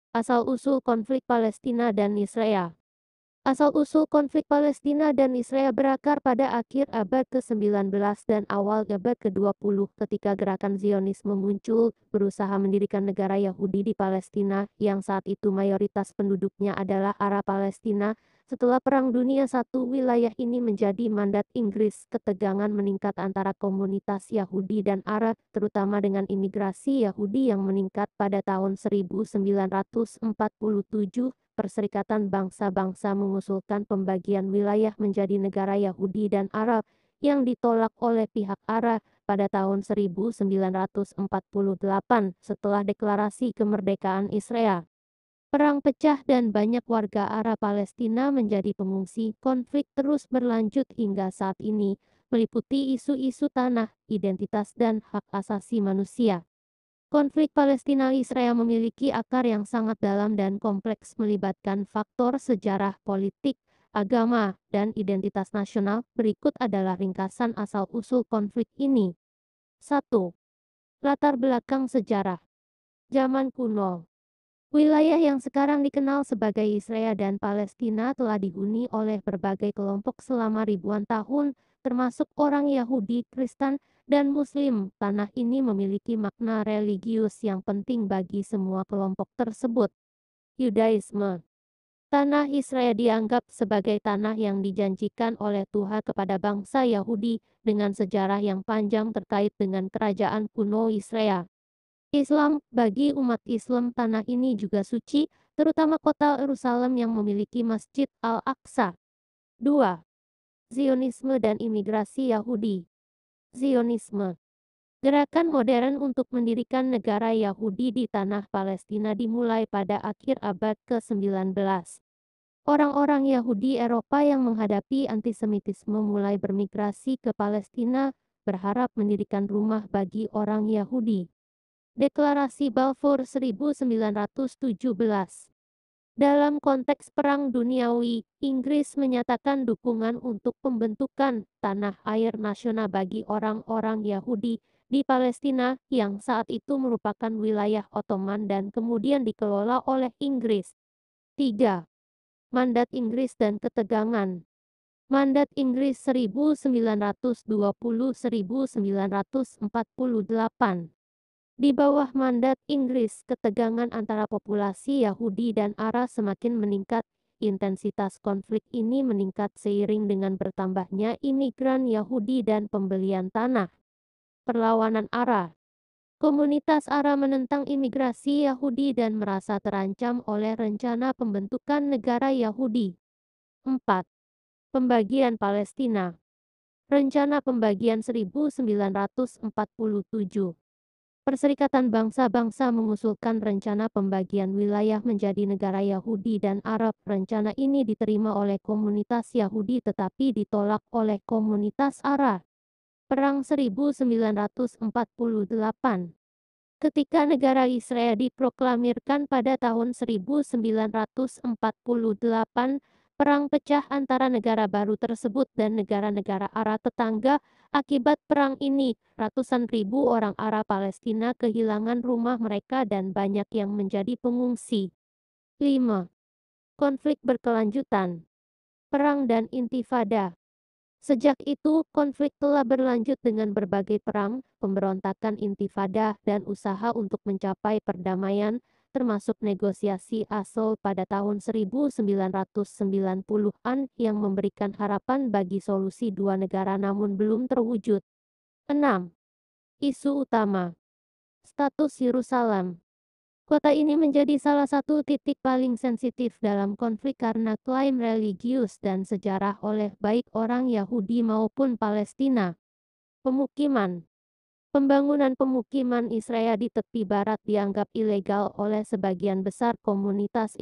Asal-usul konflik Palestina dan Israel. Asal-usul konflik Palestina dan Israel berakar pada akhir abad ke-19 dan awal abad ke-20 ketika gerakan Zionisme muncul, berusaha mendirikan negara Yahudi di Palestina yang saat itu mayoritas penduduknya adalah Arab Palestina. Setelah Perang Dunia I, wilayah ini menjadi mandat Inggris. Ketegangan meningkat antara komunitas Yahudi dan Arab, terutama dengan imigrasi Yahudi yang meningkat pada tahun 1947. Perserikatan Bangsa-Bangsa mengusulkan pembagian wilayah menjadi negara Yahudi dan Arab, yang ditolak oleh pihak Arab pada tahun 1948 setelah deklarasi kemerdekaan Israel. Perang pecah dan banyak warga Arab Palestina menjadi pengungsi. Konflik terus berlanjut hingga saat ini, meliputi isu-isu tanah, identitas dan hak asasi manusia. Konflik Palestina-Israel memiliki akar yang sangat dalam dan kompleks, melibatkan faktor sejarah, politik, agama, dan identitas nasional. Berikut adalah ringkasan asal-usul konflik ini. 1. Latar belakang sejarah. Zaman kuno. Wilayah yang sekarang dikenal sebagai Israel dan Palestina telah dihuni oleh berbagai kelompok selama ribuan tahun, termasuk orang Yahudi, Kristen, dan Muslim. Tanah ini memiliki makna religius yang penting bagi semua kelompok tersebut. Yudaisme. Tanah Israel dianggap sebagai tanah yang dijanjikan oleh Tuhan kepada bangsa Yahudi, dengan sejarah yang panjang terkait dengan kerajaan kuno Israel. Islam. Bagi umat Islam, tanah ini juga suci, terutama kota Yerusalem yang memiliki Masjid Al-Aqsa. 2. Zionisme dan imigrasi Yahudi. Zionisme. Gerakan modern untuk mendirikan negara Yahudi di tanah Palestina dimulai pada akhir abad ke-19. Orang-orang Yahudi Eropa yang menghadapi antisemitisme mulai bermigrasi ke Palestina, berharap mendirikan rumah bagi orang Yahudi. Deklarasi Balfour 1917. Dalam konteks Perang Duniawi, Inggris menyatakan dukungan untuk pembentukan tanah air nasional bagi orang-orang Yahudi di Palestina yang saat itu merupakan wilayah Ottoman dan kemudian dikelola oleh Inggris. 3. Mandat Inggris dan ketegangan. Mandat Inggris 1920-1948. Di bawah mandat Inggris, ketegangan antara populasi Yahudi dan Arab semakin meningkat. Intensitas konflik ini meningkat seiring dengan bertambahnya imigran Yahudi dan pembelian tanah. Perlawanan Arab. Komunitas Arab menentang imigrasi Yahudi dan merasa terancam oleh rencana pembentukan negara Yahudi. 4. Pembagian Palestina. Rencana pembagian 1947. Perserikatan Bangsa-Bangsa mengusulkan rencana pembagian wilayah menjadi negara Yahudi dan Arab. Rencana ini diterima oleh komunitas Yahudi tetapi ditolak oleh komunitas Arab. Perang 1948. Ketika negara Israel diproklamirkan pada tahun 1948, perang pecah antara negara baru tersebut dan negara-negara Arab tetangga. Akibat perang ini, ratusan ribu orang Arab Palestina kehilangan rumah mereka dan banyak yang menjadi pengungsi. 5. Konflik berkelanjutan. Perang dan intifada. Sejak itu, konflik telah berlanjut dengan berbagai perang, pemberontakan, intifada, dan usaha untuk mencapai perdamaian, termasuk negosiasi Oslo pada tahun 1990-an yang memberikan harapan bagi solusi dua negara namun belum terwujud. 6. Isu utama. Status Yerusalem. Kota ini menjadi salah satu titik paling sensitif dalam konflik karena klaim religius dan sejarah oleh baik orang Yahudi maupun Palestina. Pemukiman. Pembangunan pemukiman Israel di tepi barat dianggap ilegal oleh sebagian besar komunitas